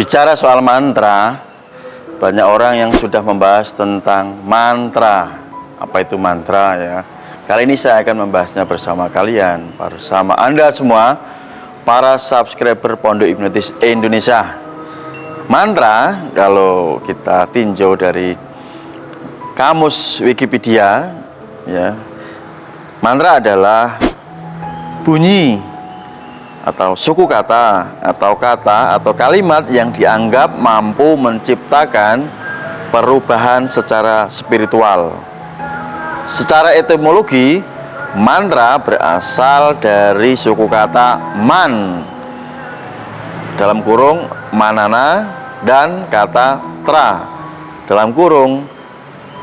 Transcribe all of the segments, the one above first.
Bicara soal mantra, banyak orang yang sudah membahas tentang mantra. Apa itu mantra ya? Kali ini saya akan membahasnya bersama kalian, bersama Anda semua, para subscriber Pondok Hipnotis Indonesia. Mantra, kalau kita tinjau dari kamus Wikipedia, ya, mantra adalah bunyi atau suku kata atau kalimat yang dianggap mampu menciptakan perubahan secara spiritual. Secara etimologi, mantra berasal dari suku kata man dalam kurung manana dan kata tra dalam kurung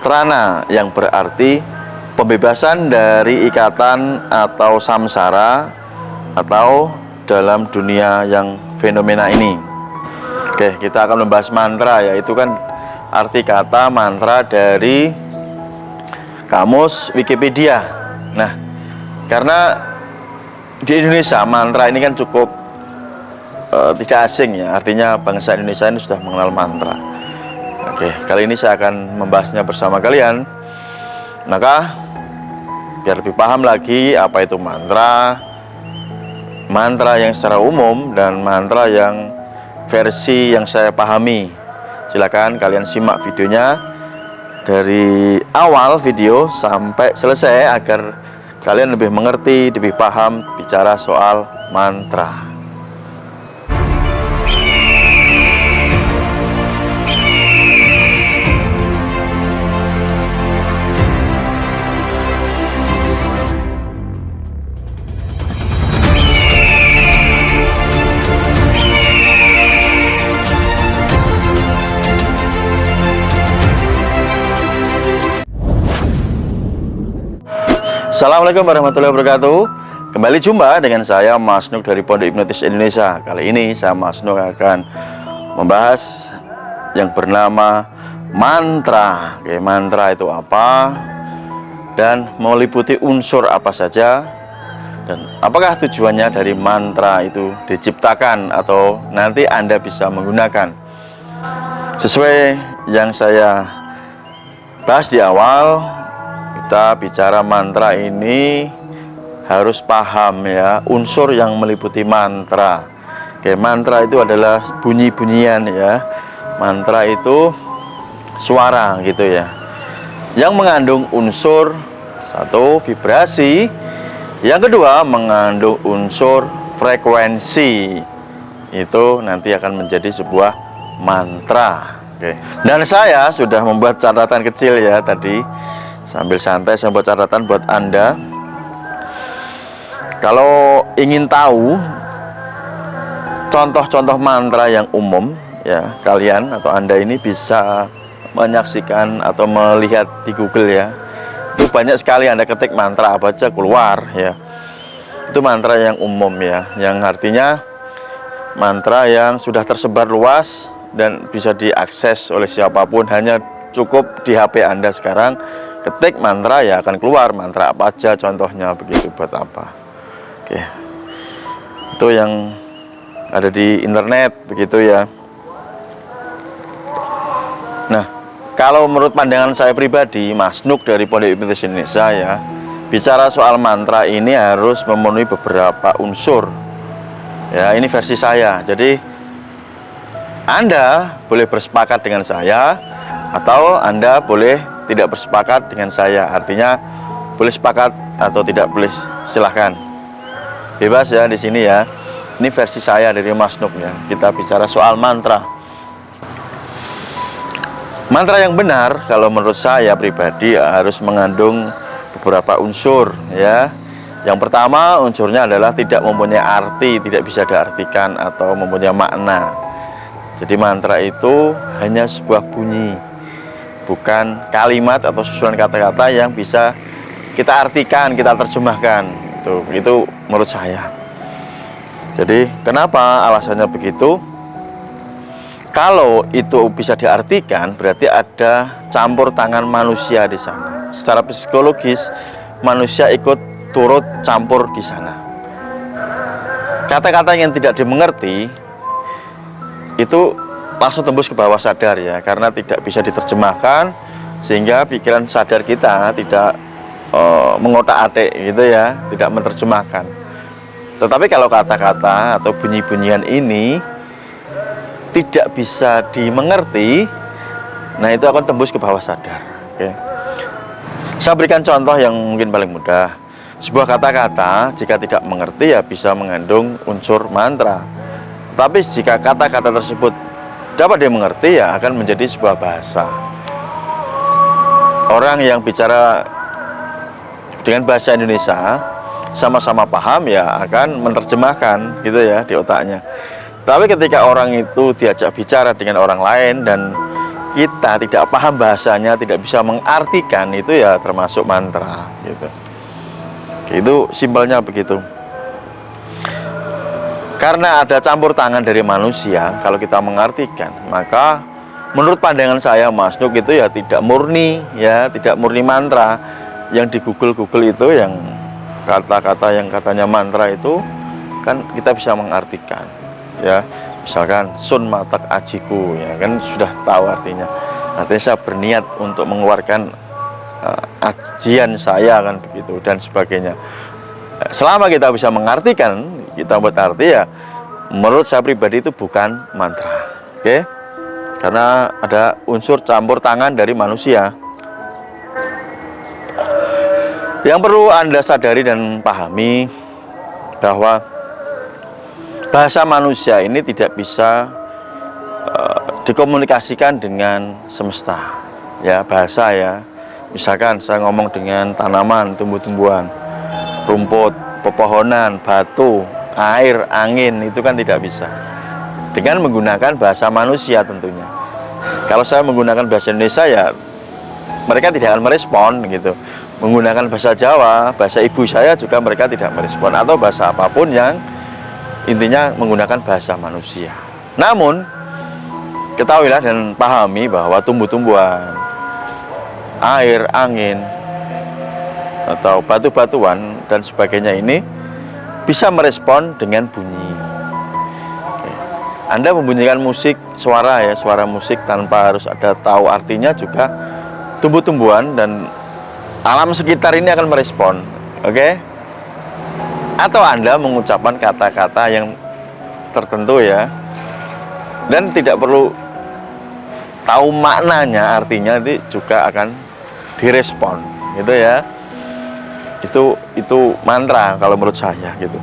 trana yang berarti pembebasan dari ikatan atau samsara atau dalam dunia yang fenomena ini. Oke, kita akan membahas mantra, yaitu kan arti kata mantra dari kamus Wikipedia. Nah, karena di Indonesia mantra ini kan cukup tidak asing ya, artinya bangsa Indonesia ini sudah mengenal mantra. Oke, kali ini saya akan membahasnya bersama kalian. Maka biar lebih paham lagi apa itu mantra, mantra yang secara umum dan mantra yang versi yang saya pahami, silakan kalian simak videonya dari awal video sampai selesai agar kalian lebih mengerti, lebih paham bicara soal mantra. Assalamualaikum warahmatullahi wabarakatuh. Kembali jumpa dengan saya Mas Nuk dari Pondok Hipnotis Indonesia. Kali ini saya Mas Nuk akan membahas yang bernama mantra. Oke, mantra itu apa dan meliputi unsur apa saja, dan apakah tujuannya dari mantra itu diciptakan atau nanti Anda bisa menggunakan. Sesuai yang saya bahas di awal, kita bicara mantra ini harus paham ya unsur yang meliputi mantra. Oke, mantra itu adalah bunyi-bunyian ya. Mantra itu suara gitu ya, yang mengandung unsur satu vibrasi, yang kedua mengandung unsur frekuensi. Itu nanti akan menjadi sebuah mantra. Oke. Dan saya sudah membuat catatan kecil ya tadi. Sambil santai saya buat catatan buat Anda. Kalau ingin tahu contoh-contoh mantra yang umum ya, kalian atau Anda ini bisa menyaksikan atau melihat di Google ya. Itu banyak sekali, Anda ketik mantra apa aja keluar ya. Itu mantra yang umum ya, yang artinya mantra yang sudah tersebar luas dan bisa diakses oleh siapapun. Hanya cukup di HP Anda sekarang ketik mantra ya akan keluar mantra apa aja, contohnya begitu, buat apa. Oke, itu yang ada di internet begitu ya. Nah, kalau menurut pandangan saya pribadi, Mas Nuk dari Pondok Hipnotis Indonesia ya, bicara soal mantra ini harus memenuhi beberapa unsur ya. Ini versi saya, jadi Anda boleh bersepakat dengan saya atau Anda boleh tidak bersepakat dengan saya. Artinya boleh sepakat atau tidak boleh, silahkan, bebas ya di sini ya. Ini versi saya dari Mas Nuk ya. Kita bicara soal mantra. Mantra yang benar kalau menurut saya pribadi harus mengandung beberapa unsur ya. Yang pertama unsurnya adalah tidak mempunyai arti, tidak bisa diartikan atau mempunyai makna. Jadi mantra itu hanya sebuah bunyi, bukan kalimat atau susunan kata-kata yang bisa kita artikan, kita terjemahkan. Itu menurut saya. Jadi kenapa alasannya begitu? Kalau itu bisa diartikan, berarti ada campur tangan manusia di sana. Secara psikologis, manusia ikut turut campur di sana. Kata-kata yang tidak dimengerti itu langsung tembus ke bawah sadar ya, karena tidak bisa diterjemahkan, sehingga pikiran sadar kita tidak mengotak-atik gitu ya, tidak menerjemahkan. Tetapi kalau kata-kata atau bunyi-bunyian ini tidak bisa dimengerti, nah itu akan tembus ke bawah sadar. Oke. Saya berikan contoh yang mungkin paling mudah. Sebuah kata-kata jika tidak mengerti ya bisa mengandung unsur mantra. Tapi jika kata-kata tersebut dapat dimengerti ya akan menjadi sebuah bahasa. Orang yang bicara dengan bahasa Indonesia sama-sama paham ya akan menerjemahkan gitu ya di otaknya. Tapi ketika orang itu diajak bicara dengan orang lain dan kita tidak paham bahasanya, tidak bisa mengartikan, itu ya termasuk mantra gitu. Itu simpelnya begitu. Karena ada campur tangan dari manusia, kalau kita mengartikan, maka menurut pandangan saya Mas Nuk itu ya tidak murni ya, tidak murni mantra. Yang di Google itu yang kata-kata yang katanya mantra itu kan kita bisa mengartikan ya. Misalkan sun matak ajiku ya kan sudah tahu artinya. Artinya saya berniat untuk mengeluarkan ajian saya kan begitu dan sebagainya. Selama kita bisa mengartikan, kita buat arti ya menurut saya pribadi itu bukan mantra. Oke? Karena ada unsur campur tangan dari manusia. Yang perlu Anda sadari dan pahami bahwa bahasa manusia ini tidak bisa dikomunikasikan dengan semesta ya, bahasa ya. Misalkan saya ngomong dengan tanaman, tumbuh-tumbuhan, rumput, pepohonan, batu, air, angin, itu kan tidak bisa dengan menggunakan bahasa manusia tentunya. Kalau saya menggunakan bahasa Indonesia ya mereka tidak akan merespon gitu. Menggunakan bahasa Jawa, bahasa ibu saya juga mereka tidak merespon, atau bahasa apapun yang intinya menggunakan bahasa manusia. Namun ketahuilah dan pahami bahwa tumbuh-tumbuhan, air, angin, atau batu-batuan dan sebagainya ini bisa merespon dengan bunyi. Anda membunyikan musik, suara ya, suara musik tanpa harus ada tahu artinya juga tumbuh-tumbuhan dan alam sekitar ini akan merespon. Oke? Atau Anda mengucapkan kata-kata yang tertentu ya, dan tidak perlu tahu maknanya, artinya nanti juga akan direspon gitu ya. Itu mantra kalau menurut saya gitu.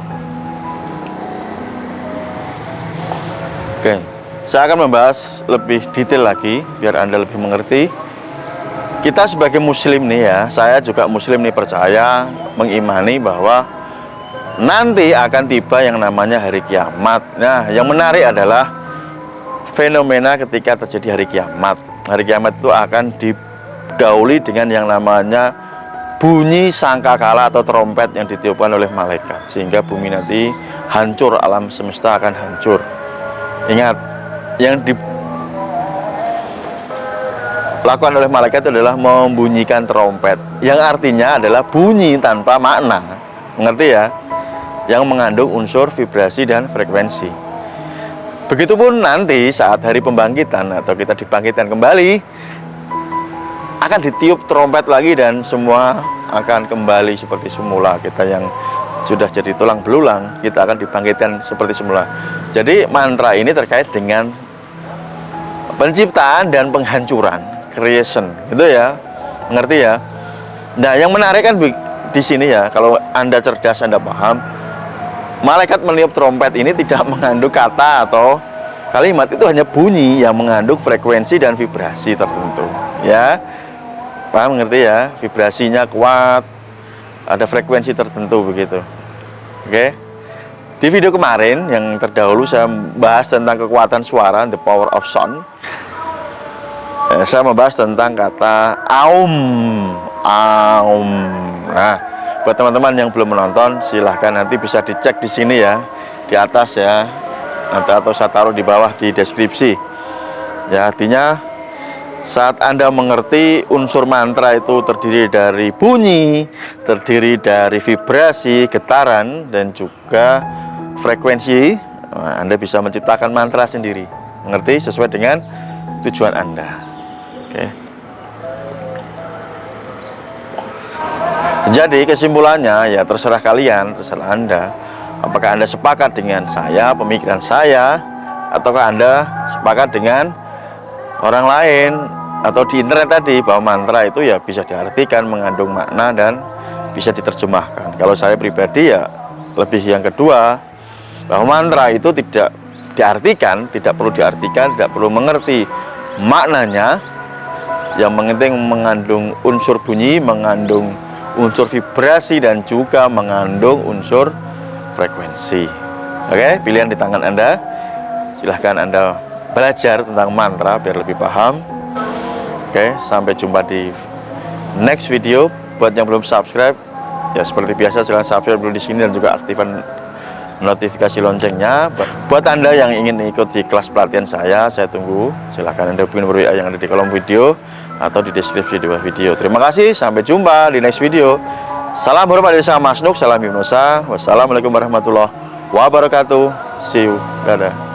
Oke, saya akan membahas lebih detail lagi biar Anda lebih mengerti. Kita sebagai muslim nih ya, saya juga muslim nih, percaya, mengimani bahwa nanti akan tiba yang namanya hari kiamat. Nah, yang menarik adalah fenomena ketika terjadi hari kiamat. Hari kiamat itu akan didahului dengan yang namanya bunyi sangkakala atau trompet yang ditiupkan oleh malaikat, sehingga bumi nanti hancur, alam semesta akan hancur. Ingat, yang dilakukan oleh malaikat itu adalah membunyikan trompet, yang artinya adalah bunyi tanpa makna, mengerti ya, yang mengandung unsur vibrasi dan frekuensi. Begitupun nanti saat hari pembangkitan atau kita dibangkitkan kembali, akan ditiup trompet lagi dan semua akan kembali seperti semula. Kita yang sudah jadi tulang belulang, kita akan dibangkitkan seperti semula. Jadi mantra ini terkait dengan penciptaan dan penghancuran, creation, gitu ya, ngerti ya. Nah, yang menarik kan di sini ya, kalau Anda cerdas, Anda paham, malaikat meniup trompet ini tidak mengandung kata atau kalimat, itu hanya bunyi yang mengandung frekuensi dan vibrasi tertentu, ya. Paham, ngerti ya? Vibrasinya kuat, ada frekuensi tertentu begitu. Oke. Di video kemarin yang terdahulu saya bahas tentang kekuatan suara, the power of sound. Saya membahas tentang kata aum, aum. Nah, buat teman-teman yang belum menonton, silahkan nanti bisa dicek di sini ya, di atas ya, atau saya taruh di bawah di deskripsi. Ya, artinya saat Anda mengerti unsur mantra itu terdiri dari bunyi, terdiri dari vibrasi, getaran, dan juga frekuensi, Anda bisa menciptakan mantra sendiri. mengerti sesuai dengan tujuan Anda. Oke. Jadi kesimpulannya ya terserah kalian, terserah Anda. Apakah Anda sepakat dengan saya, pemikiran saya, ataukah Anda sepakat dengan orang lain atau di internet tadi bahwa mantra itu ya bisa diartikan, mengandung makna dan bisa diterjemahkan. Kalau saya pribadi ya lebih yang kedua, bahwa mantra itu tidak diartikan, tidak perlu diartikan, tidak perlu mengerti maknanya. Yang penting mengandung unsur bunyi, mengandung unsur vibrasi dan juga mengandung unsur frekuensi. Oke, pilihan di tangan Anda. Silahkan Anda belajar tentang mantra biar lebih paham. Oke, sampai jumpa di next video. Buat yang belum subscribe, ya seperti biasa silahkan subscribe dulu di sini dan juga aktifkan notifikasi loncengnya. Buat Anda yang ingin ikut di kelas pelatihan saya tunggu. Silahkan Anda hubungi nomor WA yang ada di kolom video atau di deskripsi di bawah video. Terima kasih, sampai jumpa di next video. Salam hormat dari saya Mas Nuk, salam hipnosa. Wassalamualaikum warahmatullahi wabarakatuh. See you, dadah.